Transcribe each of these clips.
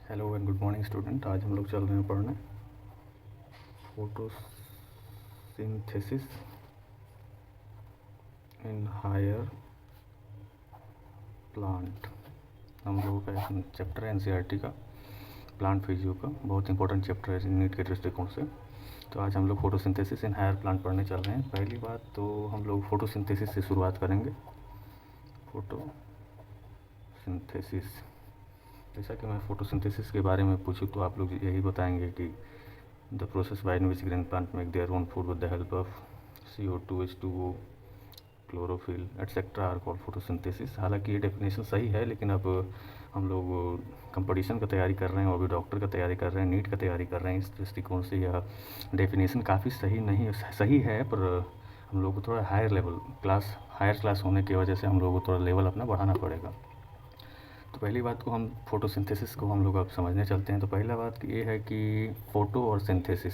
Hello and good morning student. आज हम लोग चल रहे हैं पढ़ने फोटोसिंथेसिस इन हायर प्लांट। हम लोगों का एक चैप्टर है एनसीईआरटी का, प्लांट फिजियो का, बहुत इंपॉर्टेंट चैप्टर है नीट के दृष्टिकोण से। तो आज हम लोग फोटोसिंथेसिस इन हायर प्लांट पढ़ने चल रहे हैं। पहली बात तो हम लोग फोटोसिंथेसिस से शुरुआत करेंगे। फोटोसिंथेसिस, जैसा कि मैं फोटोसिंथेसिस के बारे में पूछूँ तो आप लोग यही बताएंगे कि the process by which green plant make their own food with the help of CO2, H2O, chlorophyll etcetera are called photosynthesis. हालांकि ये डेफिनेशन सही है, लेकिन अब हम लोग कंपटीशन का तैयारी कर रहे हैं और भी डॉक्टर का तैयारी कर रहे हैं, नीट का तैयारी कर रहे हैं। इस दृष्टिकोण से यह डेफिनेशन काफ़ी सही नहीं सही है, पर हम लोग को थोड़ा हायर क्लास होने की वजह से हम लोग को थोड़ा लेवल अपना बढ़ाना पड़ेगा। तो पहली बात को हम फोटोसिंथेसिस को हम लोग अब समझने चलते हैं। तो पहला बात ये है कि फ़ोटो और सिंथेसिस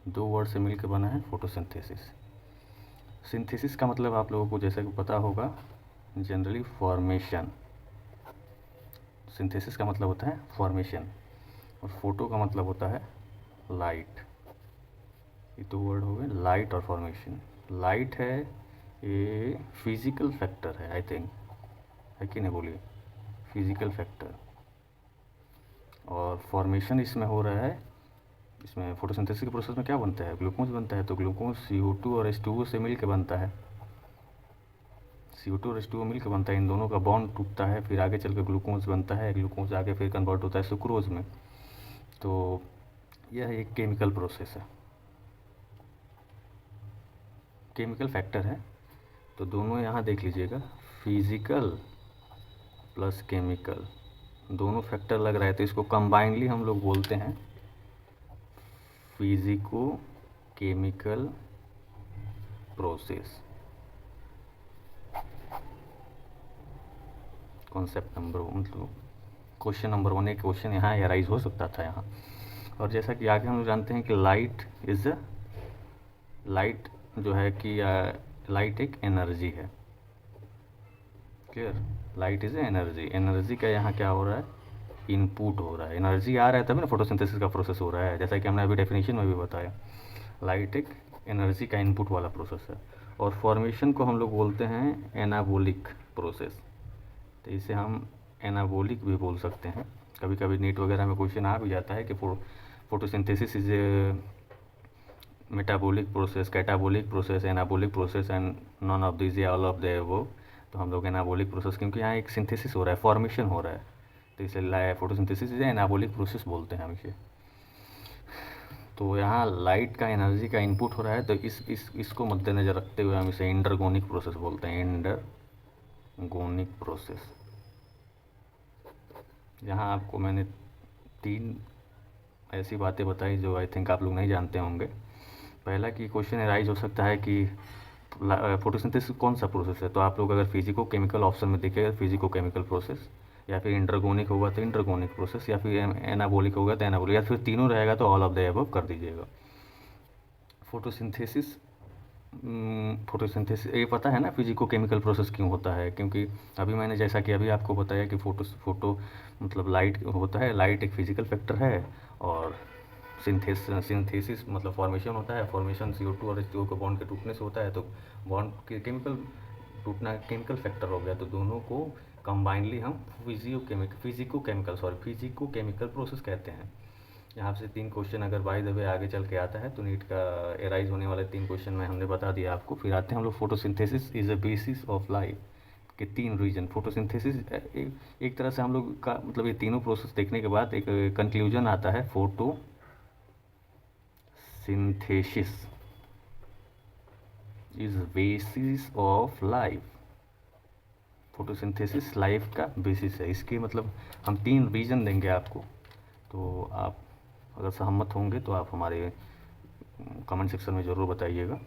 दो वर्ड से मिलकर बना है फोटोसिंथेसिस। सिंथेसिस का मतलब आप लोगों को जैसे कि पता होगा जनरली फॉर्मेशन। सिंथेसिस का मतलब होता है फॉर्मेशन और फोटो का मतलब होता है लाइट। ये दो वर्ड हो गए, लाइट और फॉर्मेशन। लाइट है ये फिजिकल फैक्टर है, आई थिंक, है कि नहीं बोलिए, फिजिकल फैक्टर। और फॉर्मेशन इसमें हो रहा है, इसमें फोटोसिंथेसिस के प्रोसेस में क्या बनता है, ग्लूकोज बनता है। तो ग्लूकोज CO2 और H2O से मिल के बनता है। CO2 और H2O मिल के बनता है, इन दोनों का बॉन्ड टूटता है, फिर आगे चल के ग्लूकोज बनता है। ग्लूकोज आगे फिर कन्वर्ट होता है सुक्रोज में। तो यह एक केमिकल प्रोसेस है, केमिकल फैक्टर है। तो दोनों यहाँ देख लीजिएगा, फिजिकल प्लस केमिकल, दोनों फैक्टर लग रहा है, तो इसको कंबाइनली हम लोग बोलते हैं physico chemical process. Concept number मतलब क्वेश्चन नंबर 1 एक क्वेश्चन यहाँ अराइज हो सकता था यहाँ। और जैसा कि आगे हम लोग जानते हैं कि लाइट जो है कि लाइट एक एनर्जी है। Clear, light is energy. Energy का यहाँ क्या हो रहा है, इनपुट हो रहा है। एनर्जी आ रहा है तभी ना फोटोसिंथेसिस का प्रोसेस हो रहा है, जैसा कि हमने अभी डेफिनेशन में भी बताया। लाइट एक एनर्जी का इनपुट वाला प्रोसेस है। और फॉर्मेशन को हम लोग बोलते हैं एनाबोलिक प्रोसेस। तो इसे हम एनाबोलिक भी बोल सकते हैं। कभी कभी नीट वगैरह में क्वेश्चन आ भी जाता है कि photosynthesis is a metabolic process, catabolic process, anabolic process and none of this या ऑल ऑफ द अबव। तो हम लोग एनाबॉलिक प्रोसेस, क्योंकि यहाँ एक सिंथेसिस हो रहा है, फॉर्मेशन हो रहा है, तो इसे फोटोसिंथेसिस इज एनाबॉलिक प्रोसेस बोलते हैं हम इसे। तो यहाँ लाइट का एनर्जी का इनपुट हो रहा है, तो इसको मद्देनज़र रखते हुए हम इसे इंडरगोनिक प्रोसेस बोलते हैं, इंडरगोनिक प्रोसेस। यहाँ आपको मैंने 3 ऐसी बातें बताई जो आई थिंक आप लोग नहीं जानते होंगे। पहला कि क्वेश्चन अराइज हो सकता है कि फोटोसिंथेसिस कौन सा प्रोसेस है, तो आप लोग अगर फिजिको केमिकल ऑप्शन में देखिएगा फिजिको केमिकल प्रोसेस, या फिर इंटरगोनिक होगा तो इंटरगोनिक प्रोसेस, या फिर एनाबोलिक होगा तो एनाबोलिक, या फिर तीनों रहेगा तो ऑल ऑफ द अबव कर दीजिएगा। फोटोसिंथेसिस ये पता है ना फिजिको केमिकल प्रोसेस क्यों होता है, क्योंकि अभी मैंने जैसा कि अभी आपको बताया कि फोटो मतलब लाइट होता है, लाइट एक फिजिकल फैक्टर है। और सिंथेसिस मतलब फॉर्मेशन होता है, फॉर्मेशन CO2 और H2O के बॉन्ड के टूटने से होता है। तो बॉन्ड के केमिकल टूटना केमिकल फैक्टर हो गया, तो दोनों को कंबाइनली हम फिजिको केमिकल प्रोसेस कहते हैं। यहाँ से 3 क्वेश्चन अगर बाय द वे आगे चल के आता है तो नीट का एराइज होने वाले 3 क्वेश्चन में हमने बता दिया आपको। फिर आते हैं हम लोग photosynthesis is a basis of life के 3 रीजन। फोटोसिंथेसिस एक तरह से हम लोग का मतलब ये तीनों प्रोसेस देखने के बाद एक कंक्लूजन आता है, photosynthesis is basis of life. Photosynthesis life का बेसिस है। इसके मतलब हम 3 रीजन देंगे आपको, तो आप अगर सहमत होंगे तो आप हमारे कमेंट सेक्शन में ज़रूर बताइएगा।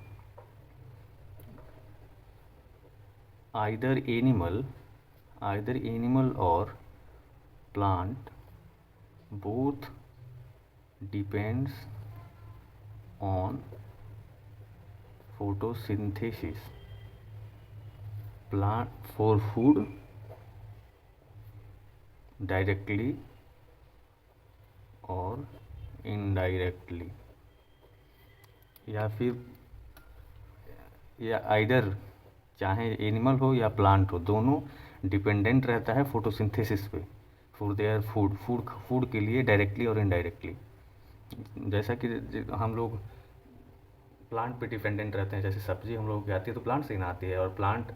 आइदर एनिमल और plant both depends on photosynthesis plant for food directly और इनडायरेक्टली, या फिर या आइदर चाहे एनिमल हो या प्लांट हो, दोनों डिपेंडेंट रहता है फोटोसिंथेसिस पे फॉर देयर फूड के लिए, डायरेक्टली और इनडायरेक्टली। जैसा कि हम लोग प्लांट पे डिपेंडेंट रहते हैं, जैसे सब्जी हम लोग की आती है तो प्लांट से ही ना आती है, और प्लांट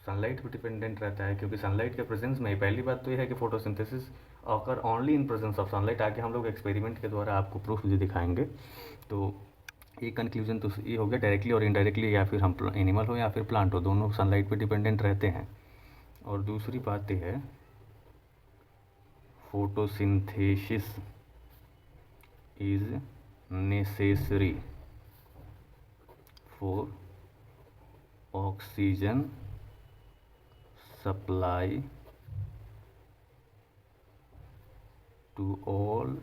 सनलाइट पे डिपेंडेंट रहता है, क्योंकि सनलाइट के प्रेजेंस में ही पहली बात तो ये है कि photosynthesis occur only in presence of sunlight. आगे हम लोग एक्सपेरिमेंट के द्वारा आपको प्रूफ भी दिखाएंगे। तो ये कंक्लूजन तो ये हो गया, डायरेक्टली और इनडायरेक्टली, या फिर हम एनिमल हो या फिर प्लांट हो, दोनों सनलाइट पे डिपेंडेंट रहते हैं। और दूसरी बात ये है, photosynthesis is necessary for oxygen supply to all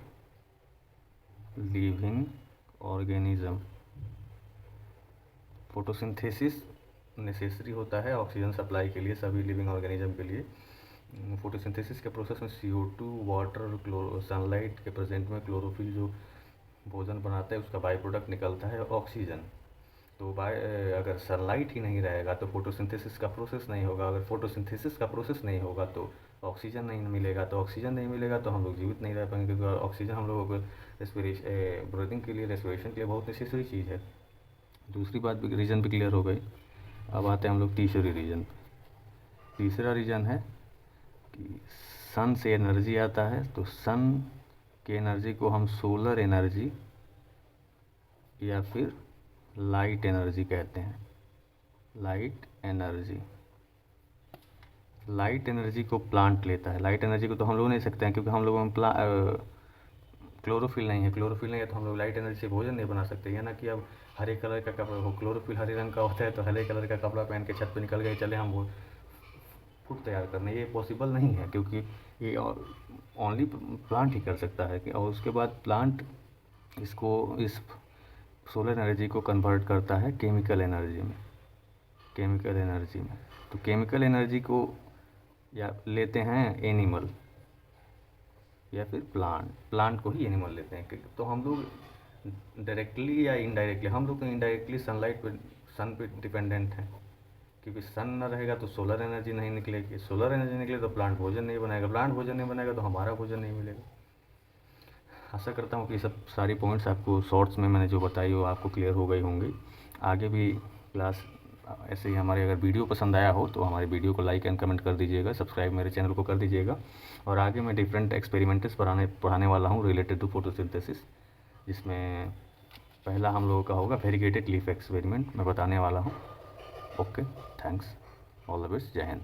living organism. Photosynthesis necessary होता है ऑक्सीजन सप्लाई के लिए, सभी लिविंग ऑर्गेनिज्म के लिए। फोटोसिंथेसिस के प्रोसेस में CO2, वाटर, सनलाइट के प्रेजेंट में क्लोरोफिल जो भोजन बनाता है उसका बाई प्रोडक्ट निकलता है ऑक्सीजन। तो अगर सनलाइट ही नहीं रहेगा तो फोटोसिंथेसिस का प्रोसेस नहीं होगा, अगर फोटोसिंथेसिस का प्रोसेस नहीं होगा तो ऑक्सीजन नहीं मिलेगा, तो ऑक्सीजन नहीं मिलेगा तो हम लोग जीवित नहीं रह पाएंगे, क्योंकि ऑक्सीजन हम लोगों को रेस्पिरेशन ब्रीदिंग के लिए, रेस्पिरेशन के लिए बहुत नेसेसरी चीज़ है। दूसरी बात भी, रीज़न भी क्लियर हो गई। अब आते हैं हम लोग तीसरे रीज़न पे। तीसरा रीज़न है कि सन से एनर्जी आता है, तो सन की एनर्जी को हम सोलर एनर्जी या फिर लाइट एनर्जी कहते हैं। लाइट एनर्जी, लाइट एनर्जी को प्लांट लेता है। लाइट एनर्जी को तो हम लोग नहीं सकते हैं, क्योंकि हम लोगों में क्लोरोफिल नहीं है। क्लोरोफिल नहीं है तो हम लोग लाइट एनर्जी से भोजन नहीं बना सकते। या ना कि अब हरे कलर का कपड़ा हो, क्लोरोफिल हरे रंग का होता है तो हरे कलर का कपड़ा पहन के छत पे निकल गए, चले हम वो फूड तैयार करने, ये पॉसिबल नहीं है, क्योंकि ये ओनली प्लांट ही कर सकता है। और उसके बाद प्लांट इस सोलर एनर्जी को कन्वर्ट करता है केमिकल एनर्जी में। केमिकल एनर्जी में, तो केमिकल एनर्जी को या लेते हैं एनिमल या फिर प्लांट को ही एनिमल लेते हैं। तो हम लोग डायरेक्टली या इनडायरेक्टली, हम लोग तो इनडायरेक्टली सन पे डिपेंडेंट हैं, क्योंकि सन ना रहेगा तो सोलर एनर्जी नहीं निकलेगी, सोलर एनर्जी निकले तो प्लांट भोजन नहीं बनाएगा, प्लांट भोजन नहीं बनाएगा तो हमारा भोजन नहीं मिलेगा। आशा करता हूँ कि सब सारी पॉइंट्स आपको शॉर्ट्स में मैंने जो बताई वो आपको क्लियर हो गई होंगी। आगे भी क्लास ऐसे ही हमारे, अगर वीडियो पसंद आया हो तो हमारे वीडियो को लाइक एंड कमेंट कर दीजिएगा, सब्सक्राइब मेरे चैनल को कर दीजिएगा। और आगे मैं डिफरेंट एक्सपेरिमेंट्स पढ़ाने वाला हूँ रिलेटेड टू फोटोसिंथेसिस, जिसमें पहला हम लोगों का होगा वेरीगेटेड लीफ एक्सपेरिमेंट, मैं बताने वाला हूँ। Okay, thanks, all the best, जय हिंद।